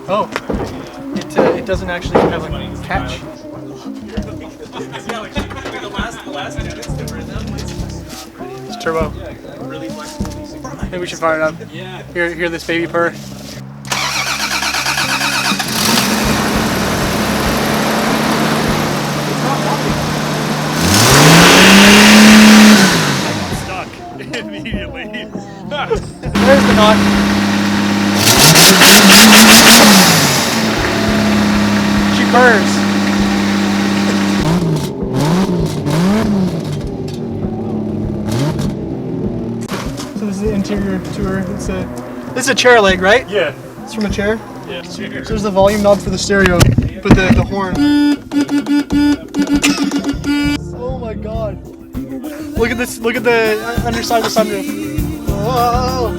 Oh, it doesn't actually have a catch. It's turbo. Maybe we should fire it up. Hear this baby purr. Stuck immediately. There's the knot. She purrs. So this is the interior tour. This is a chair leg, right? Yeah. It's from a chair? Yeah. So there's the volume knob for the stereo, but the horn. Oh my god. Look at this, look at the underside of the sunroof. Whoa.